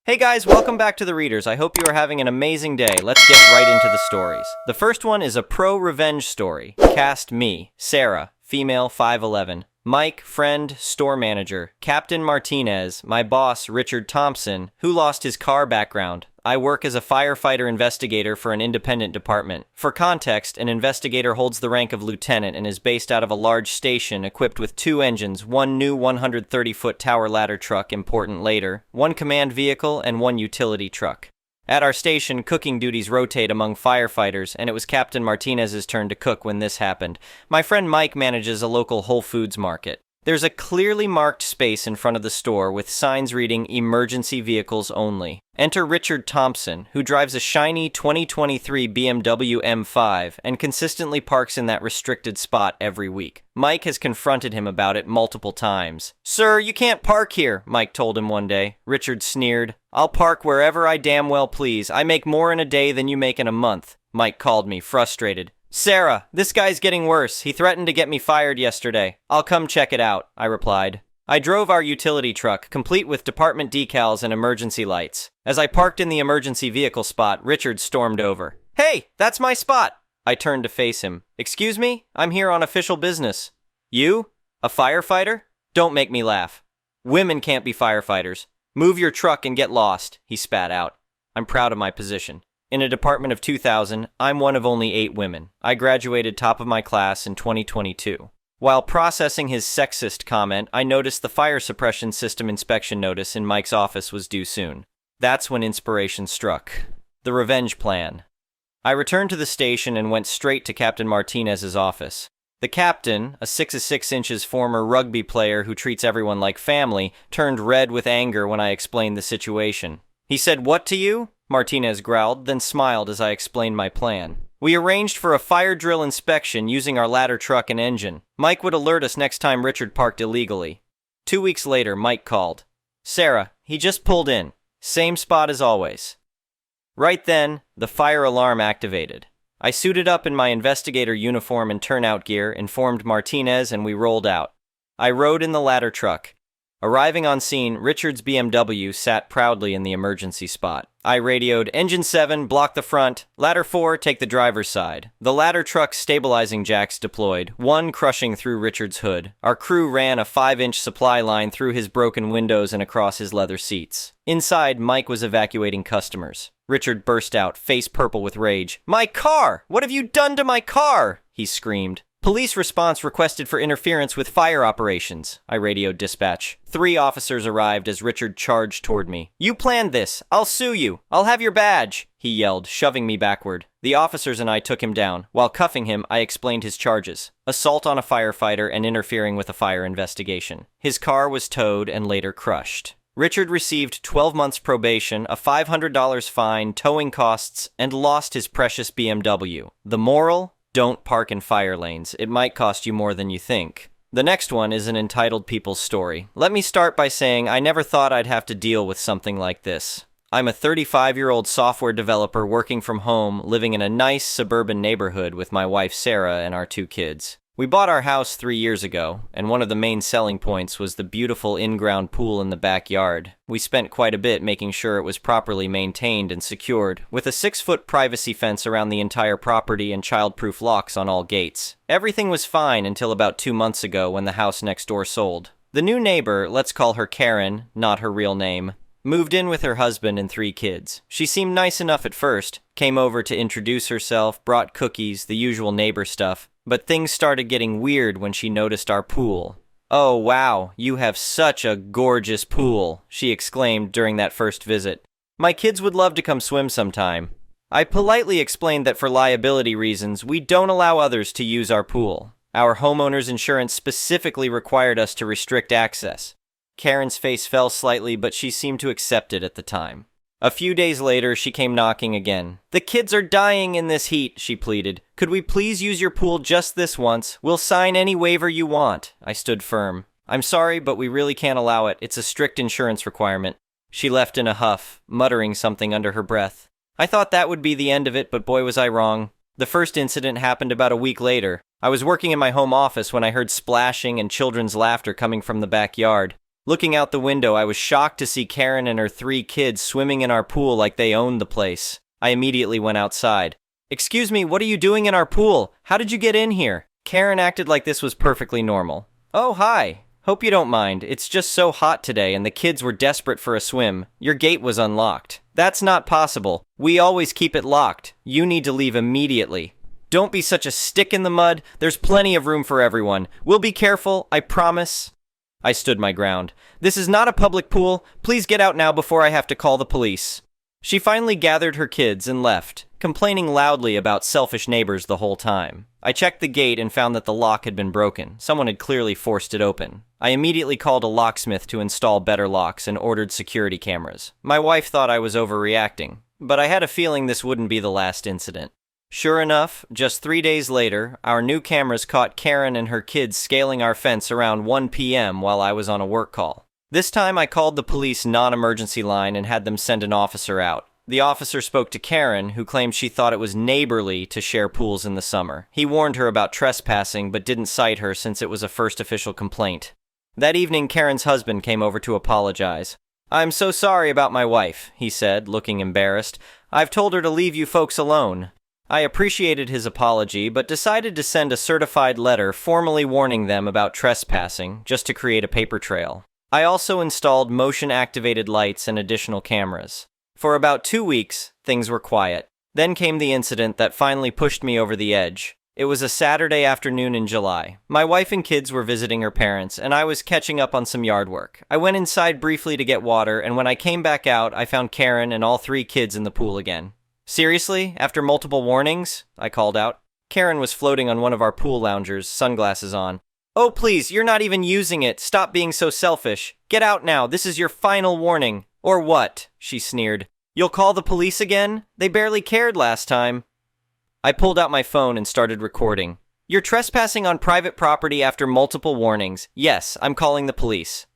Hey guys, welcome back to the Readers. I hope you are having an amazing day. Let's get right into the stories. The first one is a pro-revenge story. Cast me, Sarah, female 5'11", Mike, friend, store manager, Captain Martinez, my boss, Richard Thompson, who lost his car background. I work as a firefighter investigator for an independent department. For context, an investigator holds the rank of lieutenant and is based out of a large station equipped with 2 engines, 1 new 130-foot tower ladder truck, important later, 1 command vehicle, and 1 utility truck. At our station, cooking duties rotate among firefighters, and it was Captain Martinez's turn to cook when this happened. My friend Mike manages a local Whole Foods market. There's a clearly marked space in front of the store with signs reading "Emergency Vehicles Only." Enter Richard Thompson, who drives a shiny 2023 BMW M5 and consistently parks in that restricted spot every week. Mike has confronted him about it multiple times. "Sir, you can't park here," Mike told him one day. Richard sneered. "I'll park wherever I damn well please. I make more in a day than you make in a month." Mike called me, frustrated. "Sarah, this guy's getting worse. He threatened to get me fired yesterday." "I'll come check it out," I replied. I drove our utility truck, complete with department decals and emergency lights. As I parked in the emergency vehicle spot, Richard stormed over. "Hey, that's my spot!" I turned to face him. "Excuse me? I'm here on official business." "You? A firefighter? Don't make me laugh. Women can't be firefighters. Move your truck and get lost," he spat out. I'm proud of my position. In a department of 2,000, I'm one of only 8 women. I graduated top of my class in 2022. While processing his sexist comment, I noticed the fire suppression system inspection notice in Mike's office was due soon. That's when inspiration struck. The revenge plan. I returned to the station and went straight to Captain Martinez's office. The captain, a 6'6" former rugby player who treats everyone like family, turned red with anger when I explained the situation. He said, "What to you?" Martinez growled, then smiled as I explained my plan. "We arranged for a fire drill inspection using our ladder truck and engine. Mike would alert us next time Richard parked illegally." 2 weeks later, Mike called. "Sarah, he just pulled in. Same spot as always." Right then, the fire alarm activated. I suited up in my investigator uniform and turnout gear, informed Martinez, and we rolled out. I rode in the ladder truck. Arriving on scene, Richard's BMW sat proudly in the emergency spot. I radioed, "Engine 7, block the front. Ladder 4, take the driver's side." The ladder truck's stabilizing jacks deployed, one crushing through Richard's hood. Our crew ran a 5-inch supply line through his broken windows and across his leather seats. Inside, Mike was evacuating customers. Richard burst out, face purple with rage. "My car! What have you done to my car?" he screamed. "Police response requested for interference with fire operations," I radioed dispatch. 3 officers arrived as Richard charged toward me. "You planned this! I'll sue you! I'll have your badge!" he yelled, shoving me backward. The officers and I took him down. While cuffing him, I explained his charges: assault on a firefighter and interfering with a fire investigation. His car was towed and later crushed. Richard received 12 months probation, a $500 fine, towing costs, and lost his precious BMW. The moral? Don't park in fire lanes. It might cost you more than you think. The next one is an entitled people's story. Let me start by saying I never thought I'd have to deal with something like this. I'm a 35-year-old software developer working from home, living in a nice suburban neighborhood with my wife Sarah and our 2 kids. We bought our house 3 years ago, and one of the main selling points was the beautiful in-ground pool in the backyard. We spent quite a bit making sure it was properly maintained and secured, with a 6-foot privacy fence around the entire property and child-proof locks on all gates. Everything was fine until about 2 months ago when the house next door sold. The new neighbor, let's call her Karen, not her real name, moved in with her husband and 3 kids. She seemed nice enough at first, came over to introduce herself, brought cookies, the usual neighbor stuff. But things started getting weird when she noticed our pool. "Oh wow, you have such a gorgeous pool," she exclaimed during that first visit. "My kids would love to come swim sometime." I politely explained that for liability reasons, we don't allow others to use our pool. Our homeowner's insurance specifically required us to restrict access. Karen's face fell slightly, but she seemed to accept it at the time. A few days later, she came knocking again. "The kids are dying in this heat," she pleaded. "Could we please use your pool just this once? We'll sign any waiver you want." I stood firm. "I'm sorry, but we really can't allow it. It's a strict insurance requirement." She left in a huff, muttering something under her breath. I thought that would be the end of it, but boy was I wrong. The first incident happened about a week later. I was working in my home office when I heard splashing and children's laughter coming from the backyard. Looking out the window, I was shocked to see Karen and her 3 kids swimming in our pool like they owned the place. I immediately went outside. "Excuse me, what are you doing in our pool? How did you get in here?" Karen acted like this was perfectly normal. "Oh, hi. Hope you don't mind. It's just so hot today and the kids were desperate for a swim. Your gate was unlocked." "That's not possible. We always keep it locked. You need to leave immediately." "Don't be such a stick in the mud. There's plenty of room for everyone. We'll be careful, I promise." I stood my ground. "This is not a public pool. Please get out now before I have to call the police." She finally gathered her kids and left, complaining loudly about selfish neighbors the whole time. I checked the gate and found that the lock had been broken. Someone had clearly forced it open. I immediately called a locksmith to install better locks and ordered security cameras. My wife thought I was overreacting, but I had a feeling this wouldn't be the last incident. Sure enough, just 3 days later, our new cameras caught Karen and her kids scaling our fence around 1 p.m. while I was on a work call. This time I called the police non-emergency line and had them send an officer out. The officer spoke to Karen, who claimed she thought it was neighborly to share pools in the summer. He warned her about trespassing, but didn't cite her since it was a first official complaint. That evening, Karen's husband came over to apologize. "I'm so sorry about my wife," he said, looking embarrassed. "I've told her to leave you folks alone." I appreciated his apology, but decided to send a certified letter formally warning them about trespassing, just to create a paper trail. I also installed motion-activated lights and additional cameras. For about 2 weeks, things were quiet. Then came the incident that finally pushed me over the edge. It was a Saturday afternoon in July. My wife and kids were visiting her parents, and I was catching up on some yard work. I went inside briefly to get water, and when I came back out, I found Karen and all 3 kids in the pool again. "Seriously? After multiple warnings?" I called out. Karen was floating on one of our pool loungers, sunglasses on. "Oh, please, you're not even using it. Stop being so selfish. Get out now. This is your final warning." "Or what?" she sneered. "You'll call the police again? They barely cared last time." I pulled out my phone and started recording. "You're trespassing on private property after multiple warnings. Yes, I'm calling the police."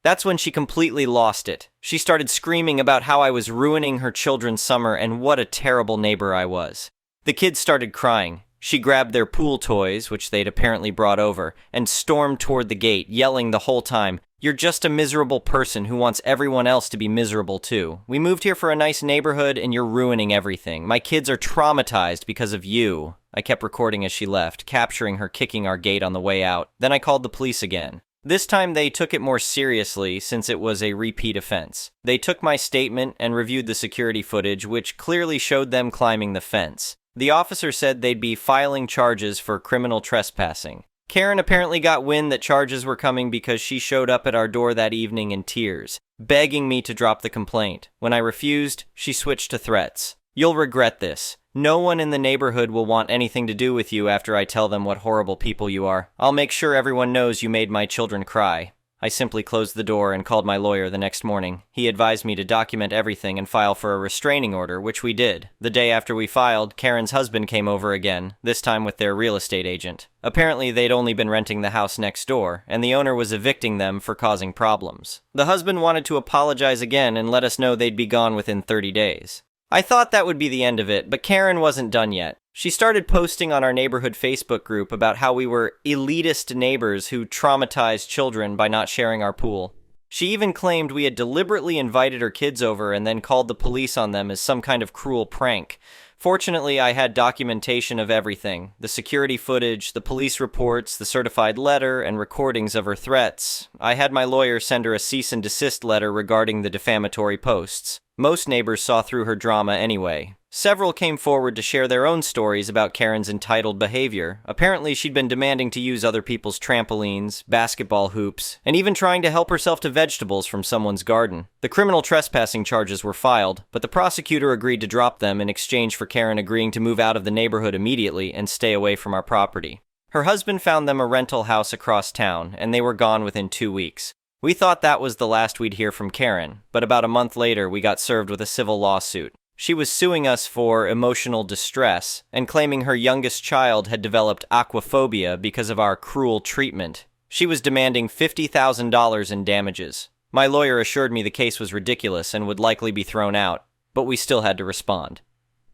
That's when she completely lost it. She started screaming about how I was ruining her children's summer and what a terrible neighbor I was. The kids started crying. She grabbed their pool toys, which they'd apparently brought over, and stormed toward the gate, yelling the whole time, "You're just a miserable person who wants everyone else to be miserable too. We moved here for a nice neighborhood and you're ruining everything. My kids are traumatized because of you." I kept recording as she left, capturing her kicking our gate on the way out. Then I called the police again. This time they took it more seriously since it was a repeat offense. They took my statement and reviewed the security footage, which clearly showed them climbing the fence. The officer said they'd be filing charges for criminal trespassing. Karen apparently got wind that charges were coming because she showed up at our door that evening in tears, begging me to drop the complaint. When I refused, she switched to threats. "You'll regret this. No one in the neighborhood will want anything to do with you after I tell them what horrible people you are. I'll make sure everyone knows you made my children cry." I simply closed the door and called my lawyer the next morning. He advised me to document everything and file for a restraining order, which we did. The day after we filed, Karen's husband came over again, this time with their real estate agent. Apparently, they'd only been renting the house next door, and the owner was evicting them for causing problems. The husband wanted to apologize again and let us know they'd be gone within 30 days. I thought that would be the end of it, but Karen wasn't done yet. She started posting on our neighborhood Facebook group about how we were elitist neighbors who traumatized children by not sharing our pool. She even claimed we had deliberately invited her kids over and then called the police on them as some kind of cruel prank. Fortunately, I had documentation of everything: the security footage, the police reports, the certified letter, and recordings of her threats. I had my lawyer send her a cease and desist letter regarding the defamatory posts. Most neighbors saw through her drama anyway. Several came forward to share their own stories about Karen's entitled behavior. Apparently, she'd been demanding to use other people's trampolines, basketball hoops, and even trying to help herself to vegetables from someone's garden. The criminal trespassing charges were filed, but the prosecutor agreed to drop them in exchange for Karen agreeing to move out of the neighborhood immediately and stay away from our property. Her husband found them a rental house across town, and they were gone within 2 weeks. We thought that was the last we'd hear from Karen, but about a month later we got served with a civil lawsuit. She was suing us for emotional distress and claiming her youngest child had developed aquaphobia because of our cruel treatment. She was demanding $50,000 in damages. My lawyer assured me the case was ridiculous and would likely be thrown out, but we still had to respond.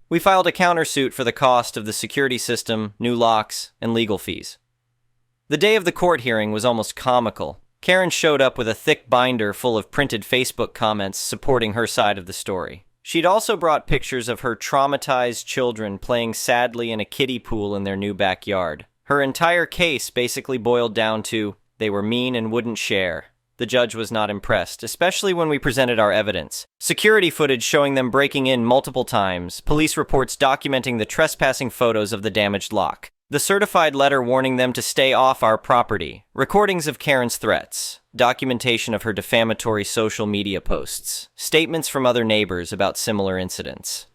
We filed a countersuit for the cost of the security system, new locks, and legal fees. The day of the court hearing was almost comical. Karen showed up with a thick binder full of printed Facebook comments supporting her side of the story. She'd also brought pictures of her traumatized children playing sadly in a kiddie pool in their new backyard. Her entire case basically boiled down to, they were mean and wouldn't share. The judge was not impressed, especially when we presented our evidence. Security footage showing them breaking in multiple times, police reports documenting the trespassing photos of the damaged lock, the certified letter warning them to stay off our property, recordings of Karen's threats, documentation of her defamatory social media posts, statements from other neighbors about similar incidents.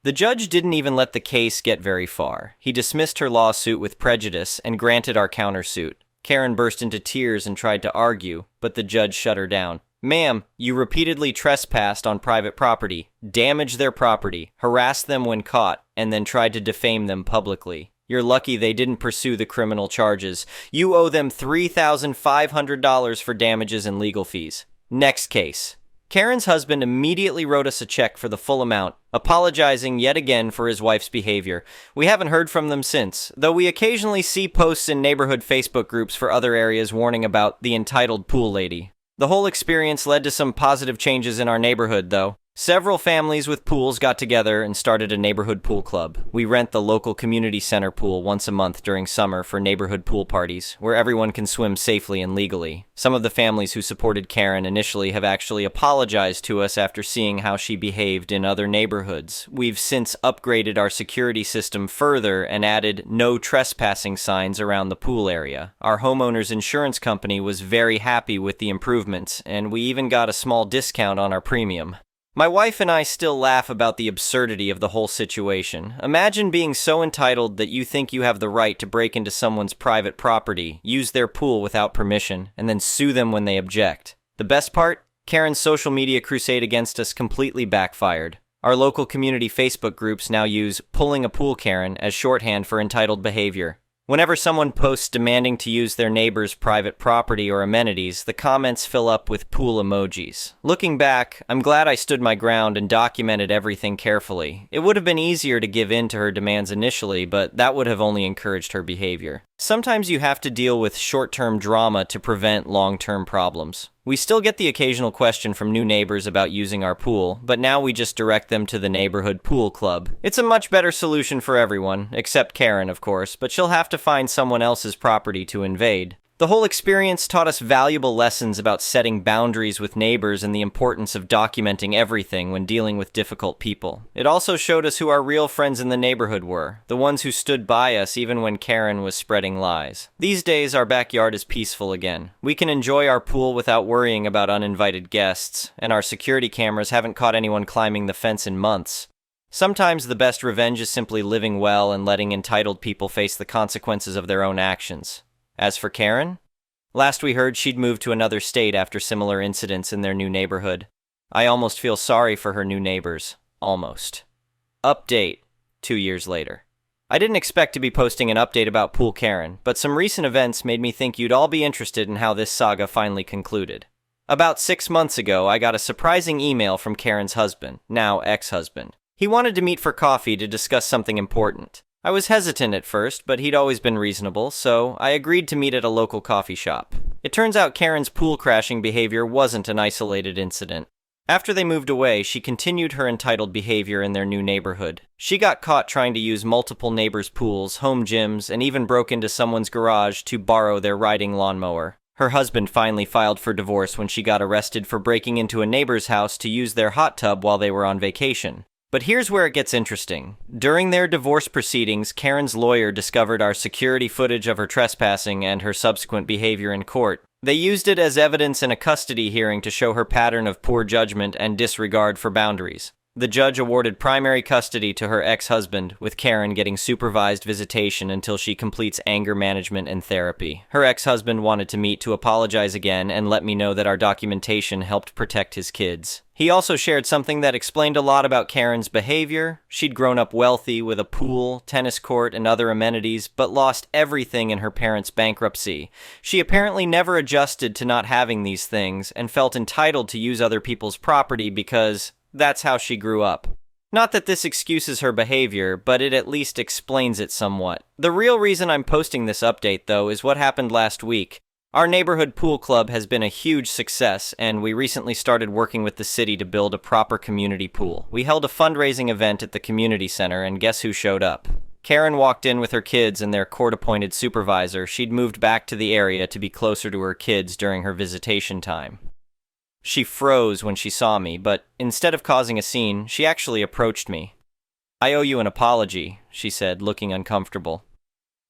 The judge didn't even let the case get very far. He dismissed her lawsuit with prejudice and granted our countersuit. Karen burst into tears and tried to argue, but the judge shut her down. Ma'am, you repeatedly trespassed on private property, damaged their property, harassed them when caught, and then tried to defame them publicly. You're lucky they didn't pursue the criminal charges. You owe them $3,500 for damages and legal fees. Next case. Karen's husband immediately wrote us a check for the full amount, apologizing yet again for his wife's behavior. We haven't heard from them since, though we occasionally see posts in neighborhood Facebook groups for other areas warning about the entitled pool lady. The whole experience led to some positive changes in our neighborhood, though. Several families with pools got together and started a neighborhood pool club. We rent the local community center pool once a month during summer for neighborhood pool parties, where everyone can swim safely and legally. Some of the families who supported Karen initially have actually apologized to us after seeing how she behaved in other neighborhoods. We've since upgraded our security system further and added no trespassing signs around the pool area. Our homeowner's insurance company was very happy with the improvements, and we even got a small discount on our premium. My wife and I still laugh about the absurdity of the whole situation. Imagine being so entitled that you think you have the right to break into someone's private property, use their pool without permission, and then sue them when they object. The best part? Karen's social media crusade against us completely backfired. Our local community Facebook groups now use "pulling a pool Karen" as shorthand for entitled behavior. Whenever someone posts demanding to use their neighbor's private property or amenities, the comments fill up with pool emojis. Looking back, I'm glad I stood my ground and documented everything carefully. It would have been easier to give in to her demands initially, but that would have only encouraged her behavior. Sometimes you have to deal with short-term drama to prevent long-term problems. We still get the occasional question from new neighbors about using our pool, but now we just direct them to the neighborhood pool club. It's a much better solution for everyone, except Karen, of course, but she'll have to find someone else's property to invade. The whole experience taught us valuable lessons about setting boundaries with neighbors and the importance of documenting everything when dealing with difficult people. It also showed us who our real friends in the neighborhood were, the ones who stood by us even when Karen was spreading lies. These days, our backyard is peaceful again. We can enjoy our pool without worrying about uninvited guests, and our security cameras haven't caught anyone climbing the fence in months. Sometimes the best revenge is simply living well and letting entitled people face the consequences of their own actions. As for Karen, last we heard she'd moved to another state after similar incidents in their new neighborhood. I almost feel sorry for her new neighbors. Almost. Update, 2 years later. I didn't expect to be posting an update about Pool Karen, but some recent events made me think you'd all be interested in how this saga finally concluded. About 6 months ago, I got a surprising email from Karen's husband, now ex-husband. He wanted to meet for coffee to discuss something important. I was hesitant at first, but he'd always been reasonable, so I agreed to meet at a local coffee shop. It turns out Karen's pool crashing behavior wasn't an isolated incident. After they moved away, she continued her entitled behavior in their new neighborhood. She got caught trying to use multiple neighbors' pools, home gyms, and even broke into someone's garage to borrow their riding lawnmower. Her husband finally filed for divorce when she got arrested for breaking into a neighbor's house to use their hot tub while they were on vacation. But here's where it gets interesting. During their divorce proceedings, Karen's lawyer discovered our security footage of her trespassing and her subsequent behavior in court. They used it as evidence in a custody hearing to show her pattern of poor judgment and disregard for boundaries. The judge awarded primary custody to her ex-husband, with Karen getting supervised visitation until she completes anger management and therapy. Her ex-husband wanted to meet to apologize again and let me know that our documentation helped protect his kids. He also shared something that explained a lot about Karen's behavior. She'd grown up wealthy with a pool, tennis court, and other amenities, but lost everything in her parents' bankruptcy. She apparently never adjusted to not having these things and felt entitled to use other people's property because that's how she grew up. Not that this excuses her behavior, but it at least explains it somewhat. The real reason I'm posting this update, though, is what happened last week. Our neighborhood pool club has been a huge success, and we recently started working with the city to build a proper community pool. We held a fundraising event at the community center, and guess who showed up? Karen walked in with her kids and their court-appointed supervisor. She'd moved back to the area to be closer to her kids during her visitation time. She froze when she saw me, but instead of causing a scene, she actually approached me. "I owe you an apology," she said, looking uncomfortable.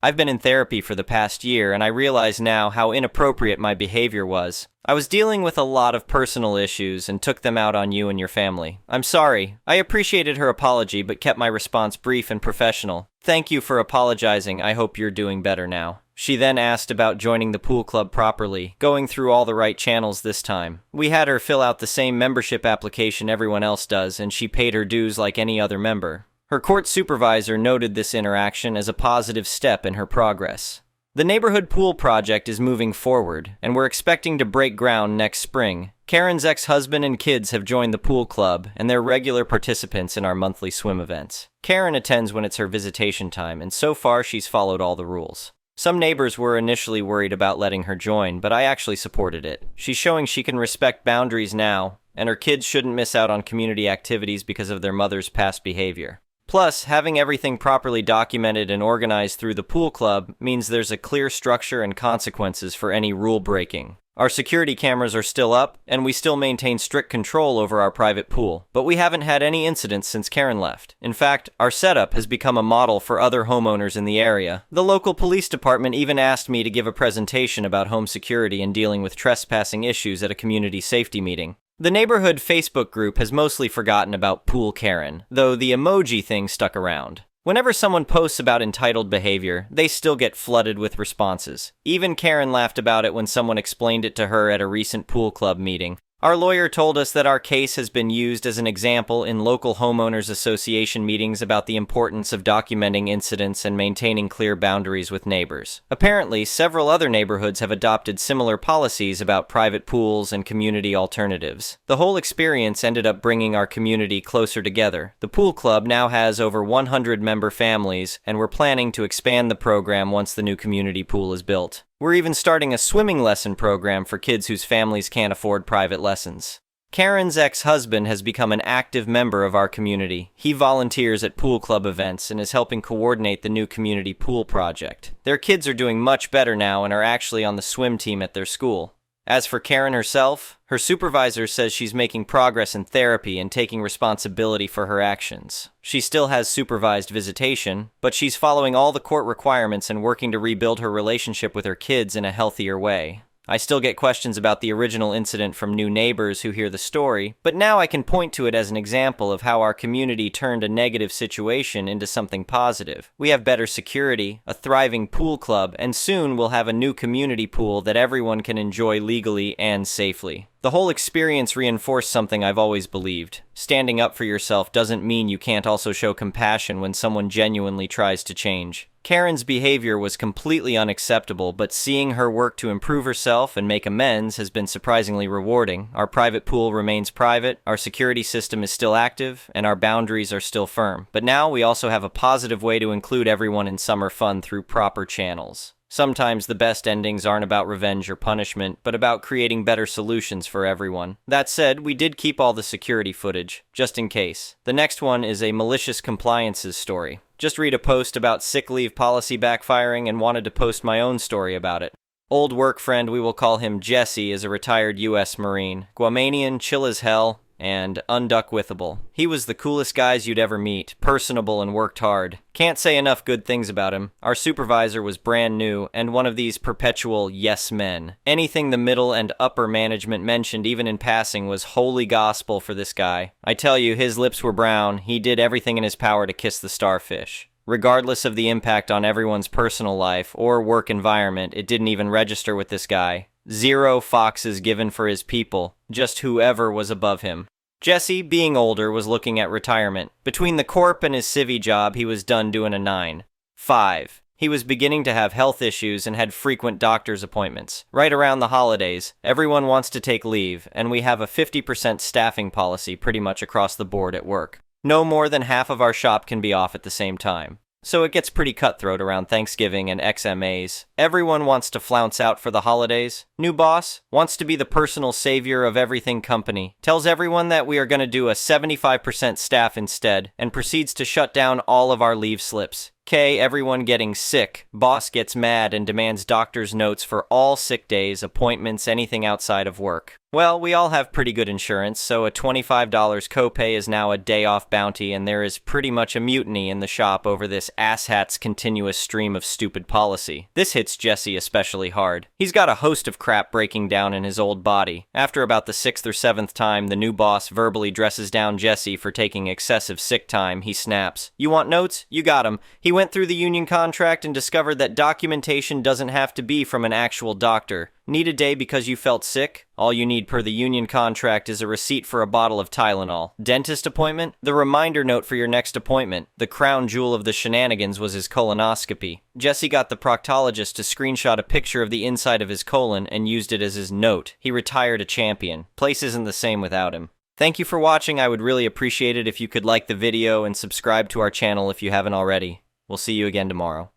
"I've been in therapy for the past year, and I realize now how inappropriate my behavior was. I was dealing with a lot of personal issues and took them out on you and your family. I'm sorry." I appreciated her apology, but kept my response brief and professional. "Thank you for apologizing. I hope you're doing better now." She then asked about joining the pool club properly, going through all the right channels this time. We had her fill out the same membership application everyone else does, and she paid her dues like any other member. Her court supervisor noted this interaction as a positive step in her progress. The neighborhood pool project is moving forward, and we're expecting to break ground next spring. Karen's ex-husband and kids have joined the pool club, and they're regular participants in our monthly swim events. Karen attends when it's her visitation time, and so far she's followed all the rules. Some neighbors were initially worried about letting her join, but I actually supported it. She's showing she can respect boundaries now, and her kids shouldn't miss out on community activities because of their mother's past behavior. Plus, having everything properly documented and organized through the pool club means there's a clear structure and consequences for any rule breaking. Our security cameras are still up, and we still maintain strict control over our private pool, but we haven't had any incidents since Karen left. In fact, our setup has become a model for other homeowners in the area. The local police department even asked me to give a presentation about home security and dealing with trespassing issues at a community safety meeting. The neighborhood Facebook group has mostly forgotten about Pool Karen, though the emoji thing stuck around. Whenever someone posts about entitled behavior, they still get flooded with responses. Even Karen laughed about it when someone explained it to her at a recent pool club meeting. Our lawyer told us that our case has been used as an example in local homeowners association meetings about the importance of documenting incidents and maintaining clear boundaries with neighbors. Apparently, several other neighborhoods have adopted similar policies about private pools and community alternatives. The whole experience ended up bringing our community closer together. The pool club now has over 100 member families, and we're planning to expand the program once the new community pool is built. We're even starting a swimming lesson program for kids whose families can't afford private lessons. Karen's ex-husband has become an active member of our community. He volunteers at pool club events and is helping coordinate the new community pool project. Their kids are doing much better now and are actually on the swim team at their school. As for Karen herself, her supervisor says she's making progress in therapy and taking responsibility for her actions. She still has supervised visitation, but she's following all the court requirements and working to rebuild her relationship with her kids in a healthier way. I still get questions about the original incident from new neighbors who hear the story, but now I can point to it as an example of how our community turned a negative situation into something positive. We have better security, a thriving pool club, and soon we'll have a new community pool that everyone can enjoy legally and safely. The whole experience reinforced something I've always believed. Standing up for yourself doesn't mean you can't also show compassion when someone genuinely tries to change. Karen's behavior was completely unacceptable, but seeing her work to improve herself and make amends has been surprisingly rewarding. Our private pool remains private, our security system is still active, and our boundaries are still firm. But now we also have a positive way to include everyone in summer fun through proper channels. Sometimes the best endings aren't about revenge or punishment, but about creating better solutions for everyone. That said, we did keep all the security footage, just in case. The next one is a malicious compliances story. Just read a post about sick leave policy backfiring and wanted to post my own story about it. Old work friend, we will call him Jesse, is a retired U.S. Marine. Guamanian, chill as hell, and unduckwithable. He was the coolest guys you'd ever meet, personable and worked hard. Can't say enough good things about him. Our supervisor was brand new, and one of these perpetual yes men. Anything the middle and upper management mentioned, even in passing, was holy gospel for this guy. I tell you, his lips were brown. He did everything in his power to kiss the starfish. Regardless of the impact on everyone's personal life or work environment, it didn't even register with this guy. 0 foxes given for his people, just whoever was above him. Jesse, being older, was looking at retirement. Between the corp and his civvy job, he was done doing a 9-5. He was beginning to have health issues and had frequent doctor's appointments. Right around the holidays, everyone wants to take leave, and we have a 50% staffing policy pretty much across the board at work. No more than half of our shop can be off at the same time. so it gets pretty cutthroat around Thanksgiving and XMAs. Everyone wants to flounce out for the holidays. New boss wants to be the personal savior of everything company. Tells everyone that we are going to do a 75% staff instead, and proceeds to shut down all of our leave slips. K, everyone getting sick. Boss gets mad and demands doctor's notes for all sick days, appointments, anything outside of work. Well, we all have pretty good insurance, so a $25 copay is now a day-off bounty, and there is pretty much a mutiny in the shop over this asshat's continuous stream of stupid policy. This hits Jesse especially hard. He's got a host of crap breaking down in his old body. After about the 6th or 7th time the new boss verbally dresses down Jesse for taking excessive sick time, he snaps. You want notes? You got 'em. He went through the union contract and discovered that documentation doesn't have to be from an actual doctor. Need a day because you felt sick? All you need per the union contract is a receipt for a bottle of Tylenol. Dentist appointment? The reminder note for your next appointment. The crown jewel of the shenanigans was his colonoscopy. Jesse got the proctologist to screenshot a picture of the inside of his colon and used it as his note. He retired a champion. Place isn't the same without him. Thank you for watching. I would really appreciate it if you could like the video and subscribe to our channel if you haven't already. We'll see you again tomorrow.